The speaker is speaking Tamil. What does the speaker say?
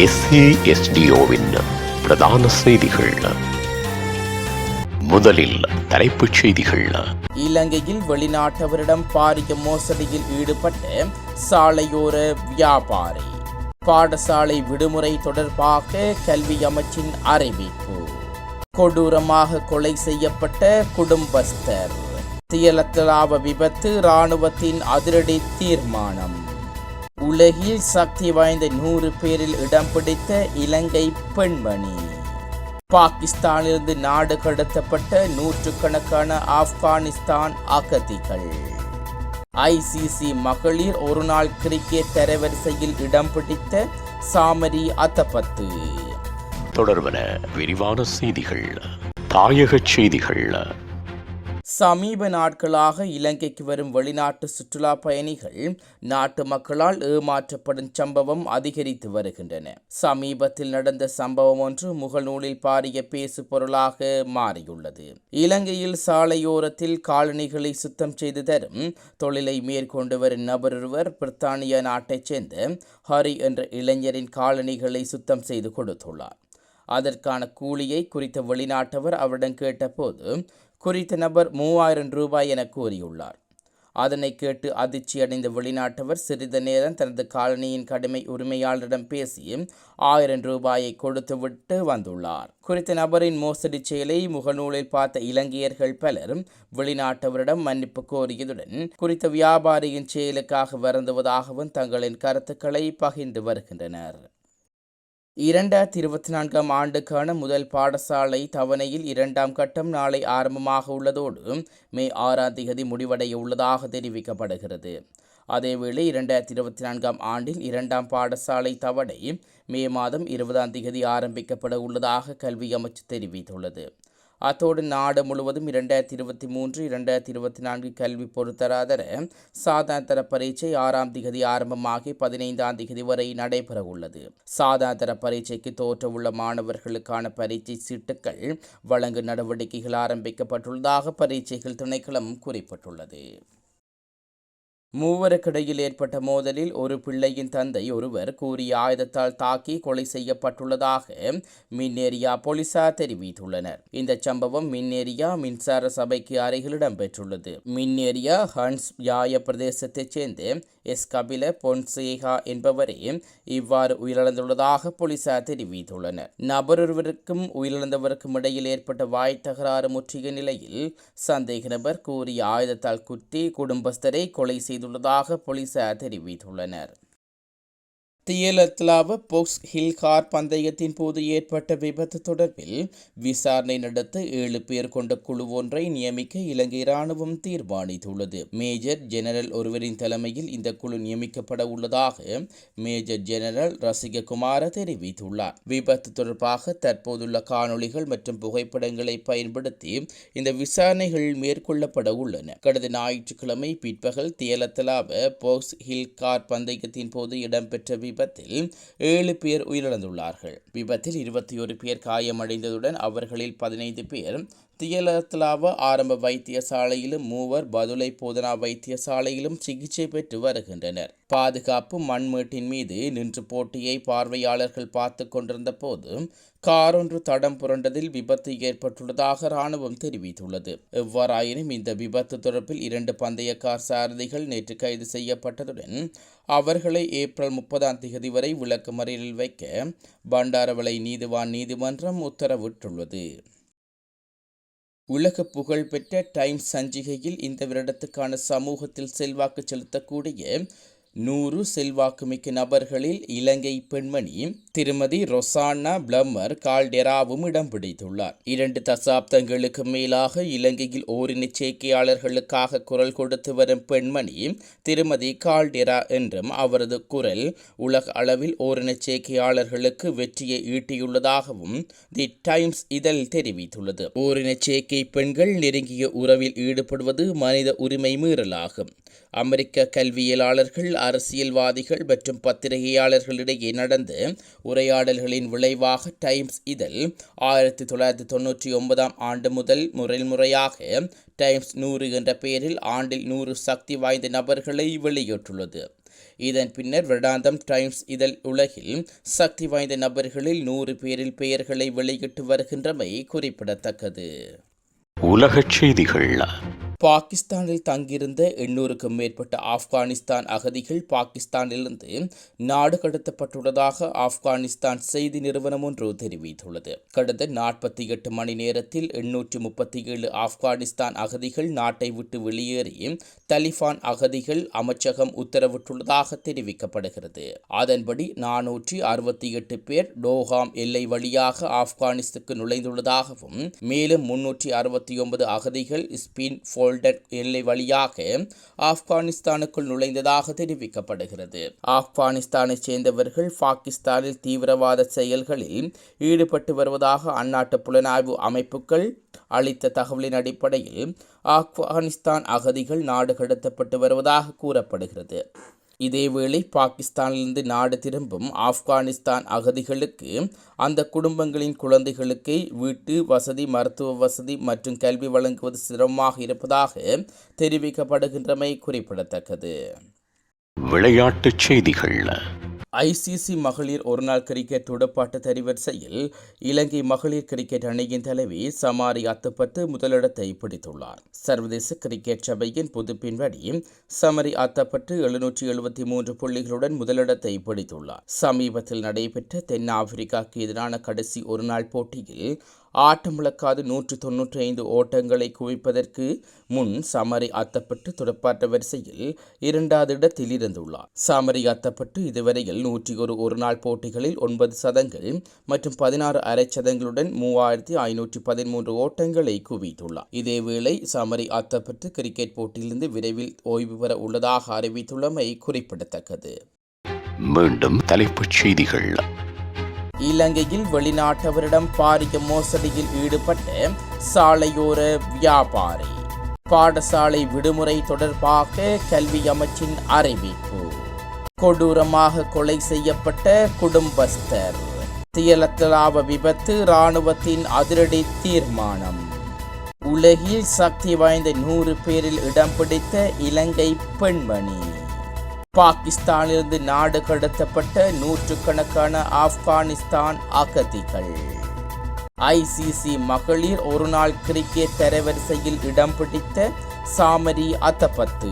SASDOவின் பிரதான செய்திகள். முதலில் தலைப்புச் செய்திகள். இலங்கையில் வெளிநாட்டவரிடம் பாரிய மோசடியில் ஈடுபட்ட சாலையோர வியாபாரி. பாடசாலை விடுமுறை தொடர்பாக கல்வி அமைச்சின் அறிவிப்பு. கொடூரமாக கொலை செய்யப்பட்ட குடும்பஸ்தர். தியலத்தலாவ விபத்து இராணுவத்தின் அதிரடி தீர்மானம். உலகில் சக்தி வாய்ந்த 100 பேரில் இடம் பிடித்த இலங்கை பெண்மணி. பாகிஸ்தானிலிருந்து நாடு கடத்தப்பட்ட நூற்றுக்கணக்கான ஆப்கானிஸ்தான் அகதிகள். ICC மகளிர் ஒருநாள் கிரிக்கெட் தரவரிசையில் இடம் பிடித்த சாமரி அத்தபத்து. தொடர்வன விரிவான செய்திகள். தாயக செய்திகள். சமீப நாட்களாக இலங்கைக்கு வரும் வெளிநாட்டு சுற்றுலா பயணிகள் நாட்டு மக்களால் ஏமாற்றப்படும் சம்பவம் அதிகரித்து வருகின்றன. சமீபத்தில் நடந்த சம்பவம் ஒன்று முகநூலில் பாரிய பேசு பொருளாக மாறியுள்ளது. இலங்கையில் சாலையோரத்தில் காலணிகளை சுத்தம் செய்து தரும் தொழிலை மேற்கொண்டு வரும் நபரொருவர் பிரித்தானிய நாட்டைச் சேர்ந்த ஹரி என்ற இளைஞரின் காலணிகளை சுத்தம் செய்து கொடுத்துள்ளார். அதற்கான கூலியை குறித்த வெளிநாட்டவர் அவரிடம் கேட்டபோது குறித்த நபர் 3000 ரூபாய் என கூறியுள்ளார். அதனை கேட்டு அதிர்ச்சியடைந்த வெளிநாட்டவர் சிறிது நேரம் தனது காலனியின் கடுமை உரிமையாளரிடம் பேசி 1000 ரூபாயை கொடுத்துவிட்டு வந்துள்ளார். குறித்த நபரின் மோசடி செயலை முகநூலில் பார்த்த இலங்கையர்கள் பலர் வெளிநாட்டவரிடம் மன்னிப்பு கோரியதுடன் குறித்த வியாபாரியின் செயலுக்காக வருந்துவதாகவும் தங்களின் கருத்துக்களை பகிர்ந்து வருகின்றனர். 2024 ஆண்டுக்கான முதல் பாடசாலை தவணையில் 2ஆம் கட்டம் நாளை ஆரம்பமாக உள்ளதோடு மே 6 முடிவடைய உள்ளதாக தெரிவிக்கப்படுகிறது. அதேவேளை 2024 ஆண்டில் 2ஆம் பாடசாலை தவணை மே மாதம் 20 ஆரம்பிக்கப்பட உள்ளதாக கல்வி அமைச்சு தெரிவித்துள்ளது. அத்தோடு நாடு முழுவதும் 2023-2024 கல்வி பொருத்தராதர சாதாரண பரீட்சை 6 ஆரம்பமாகி 15 வரை நடைபெற உள்ளது. சாதாரண பரீட்சைக்கு தோற்றவுள்ள மாணவர்களுக்கான பரீட்சை சீட்டுகள் வழங்கும் நடவடிக்கைகள் ஆரம்பிக்கப்பட்டுள்ளதாக பரீட்சைகள் திணைக்களம் குறிப்பிட்டுள்ளது. மூவருக்கிடையில் ஏற்பட்ட மோதலில் ஒரு பிள்ளையின் தந்தை ஒருவர் கூறிய ஆயுதத்தால் தாக்கி கொலை செய்யப்பட்டுள்ளதாக மின்னேரியா போலீசார் தெரிவித்துள்ளனர். இந்த சம்பவம் மின்னேரியா மின்சார சபைக்கு அருகில் இடம்பெற்றுள்ளது. மின்னேரியா ஹன்ஸ் யாய பிரதேசத்தைச் சேர்ந்த கபில பொன்சேகா என்பவரே இவ்வாறு உயிரிழந்துள்ளதாக போலீசார் தெரிவித்துள்ளனர். நபரொருவருக்கும் உயிரிழந்தவருக்கும் இடையில் ஏற்பட்ட வாய் தகராறு முற்றிய நிலையில் சந்தேக நபர் கூறிய ஆயுதத்தால் குத்தி குடும்பஸ்தரை கொலை செய்துள்ளதாக போலீசார் தெரிவித்துள்ளனர். தியலத்தலாவ போக்ஸ் ஹில் கார் பந்தயத்தின் போது ஏற்பட்ட விபத்து தொடர்பில் விசாரணை நடத்த 7 பேர் கொண்ட குழு ஒன்றை நியமிக்க இலங்கை இராணுவம் தீர்மானித்துள்ளது. மேஜர் ஜெனரல் ஒருவரின் தலைமையில் இந்த குழு நியமிக்கப்பட உள்ளதாக மேஜர் ஜெனரல் ரசிககுமார தெரிவித்துள்ளார். விபத்து தொடர்பாக தற்போதுள்ள காணொளிகள் மற்றும் புகைப்படங்களை பயன்படுத்தி இந்த விசாரணைகள் மேற்கொள்ளப்பட உள்ளன. கடந்த ஞாயிற்றுக்கிழமை பிற்பகல் தியலத்தலாவ போக்ஸ் ஹில் கார் பந்தயத்தின் போது இடம்பெற்ற விபத்தில் 7 பேர் உயிரிழந்துள்ளார்கள். விபத்தில் 21 பேர் காயமடைந்ததுடன் அவர்களில் 15 பேர் தியலத்தலாவ ஆரம்ப வைத்தியசாலையிலும் 3 பதுளை போதனா வைத்தியசாலையிலும் சிகிச்சை பெற்று வருகின்றனர். பாதுகாப்பு மண்மேட்டின் மீது நின்று போட்டியை பார்வையாளர்கள் பார்த்து கொண்டிருந்த போது கார் ஒன்று தடம் புரண்டதில் விபத்து ஏற்பட்டுள்ளதாக இராணுவம் தெரிவித்துள்ளது. எவ்வாறாயினும் இந்த விபத்து தொடர்பில் 2 பந்தய கார் சாரதிகள் நேற்று கைது செய்யப்பட்டதுடன் அவர்களை ஏப்ரல் 30 வரை விளக்கமறியலில் வைக்க பண்டாரவளை நீதிவான் நீதிமன்றம் உத்தரவிட்டுள்ளது. உலக புகழ்பெற்ற டைம்ஸ் சஞ்சிகையில் இந்த வருடத்துக்கான சமூகத்தில் செல்வாக்கு செலுத்தக்கூடிய 100 செல்வாக்குமிக்க நபர்களில் இலங்கை பெண்மணி திருமதி ரொசானா பிளம்மர் கால்டெராவும் இடம் பிடித்துள்ளார். 2 தசாப்தங்களுக்கு மேலாக இலங்கையில் ஓரின சேர்க்கையாளர்களுக்காக குரல் கொடுத்து வரும் பெண்மணி திருமதி கால்டெரா என்றும் அவரது குரல் உலக அளவில் ஓரின சேர்க்கையாளர்களுக்கு வெற்றியை ஈட்டியுள்ளதாகவும் தி டைம்ஸ் இதழ் தெரிவித்துள்ளது. ஓரின சேர்க்கை பெண்கள் நெருங்கிய உறவில் ஈடுபடுவது மனித உரிமை மீறலாகும். அமெரிக்க கல்வியலாளர்கள் அரசியல்வாதிகள் மற்றும் பத்திரிகையாளர்களிடையே நடந்த உரையாடல்களின் விளைவாக டைம்ஸ் இதழ் 1999 ஆண்டு முதல் முறையாக டைம்ஸ் 100 என்ற பெயரில் ஆண்டில் 100 சக்தி வாய்ந்த நபர்களை வெளியிட்டுள்ளது. இதன் பின்னர் வருடாந்தம் டைம்ஸ் இதழ் உலகில் சக்தி வாய்ந்த நபர்களில் 100 பேரில் பெயர்களை வெளியிட்டு வருகின்றமை குறிப்பிடத்தக்கது. உலகச் செய்திகள். பாகிஸ்தானில் தங்கியிருந்த 800க்கும் மேற்பட்ட ஆப்கானிஸ்தான் அகதிகள் பாகிஸ்தானிலிருந்து நாடு கடத்தப்பட்டுள்ளதாக ஆப்கானிஸ்தான் செய்தி நிறுவனம் ஒன்று தெரிவித்துள்ளது. கடந்த 48 மணி நேரத்தில் 837 ஆப்கானிஸ்தான் அகதிகள் நாட்டை விட்டு வெளியேறி தலிபான் அகதிகள் அமைச்சகம் உத்தரவிட்டுள்ளதாக தெரிவிக்கப்படுகிறது. அதன்படி 468 பேர் டோஹாம் எல்லை வழியாக ஆப்கானிஸ்தானுக்கு நுழைந்துள்ளதாகவும் மேலும் 369 அகதிகள் ஸ்பின் எல்லை வழியாக ஆப்கானிஸ்தானுக்குள் நுழைந்ததாக தெரிவிக்கப்படுகிறது. ஆப்கானிஸ்தானைச் சேர்ந்தவர்கள் பாகிஸ்தானில் தீவிரவாத செயல்களில் ஈடுபட்டு வருவதாக அந்நாட்டு புலனாய்வு அமைப்புகள் அளித்த தகவலின் அடிப்படையில் ஆப்கானிஸ்தான் அகதிகள் நாடு கடத்தப்பட்டு வருவதாக கூறப்படுகிறது. இதேவேளை பாகிஸ்தானிலிருந்து நாடு திரும்பும் ஆப்கானிஸ்தான் அகதிகளுக்கு அந்த குடும்பங்களின் குழந்தைகளுக்கு வீட்டு வசதி, மருத்துவ வசதி மற்றும் கல்வி வழங்குவது சிரமமாக இருப்பதாக தெரிவிக்கப்படுகின்றமை குறிப்பிடத்தக்கது. விளையாட்டுச் செய்திகள். ஐசிசி மகளிர் ஒருநாள் கிரிக்கெட் துடுப்பாட்ட தரவரிசையில் இலங்கை மகளிர் கிரிக்கெட் அணியின் தலைவி சமாரி அத்தப்பட்டு முதலிடத்தை பிடித்துள்ளார். சர்வதேச கிரிக்கெட் சபையின் புதுப்பின்படி சமரி அத்தப்பட்டு 773 புள்ளிகளுடன் முதலிடத்தை பிடித்துள்ளார். சமீபத்தில் நடைபெற்ற தென்னாப்பிரிக்காவுக்கு எதிரான கடைசி ஒருநாள் போட்டியில் ஆட்டமிழக்காது 195 ஓட்டங்களை குவிப்பதற்கு முன் சமரி அத்தப்பட்டு துடுப்பாட்ட வரிசையில் 2வது இடத்தில் இருந்துள்ளார். சமரி அத்தப்பட்டு இதுவரையில் 101 ஒருநாள் போட்டிகளில் 9 சதங்கள் மற்றும் 16 அரைச்சதங்களுடன் 3513 ஓட்டங்களை குவித்துள்ளார். இதேவேளை சமரி அத்தப்பட்டு கிரிக்கெட் போட்டியிலிருந்து விரைவில் ஓய்வு பெற உள்ளதாக அறிவித்துள்ளமை குறிப்பிடத்தக்கது. மீண்டும் தலைப்புச் செய்திகள். இலங்கையில் வெளிநாட்டவரிடம் பாரிய மோசடியில் ஈடுபட்ட சாலையோர வியாபாரி. பாடசாலை விடுமுறை தொடர்பாக கல்வி அமைச்சின் அறிவிப்பு. கொடூரமாக கொலை செய்யப்பட்ட குடும்பஸ்தர். தியலத்தலாவ விபத்து இராணுவத்தின் அதிரடி தீர்மானம். உலகில் சக்தி வாய்ந்த 100 பேரில் இடம் பிடித்த இலங்கை பெண்மணி. பாகிஸ்தானிலிருந்து நாடு கடத்தப்பட்ட 100கணக்கான ஆப்கானிஸ்தான் அகதிகள். ஐசிசி மகளிர் ஒருநாள் கிரிக்கெட் தரவரிசையில் இடம் பிடித்த சாமரி அத்தப்பத்து.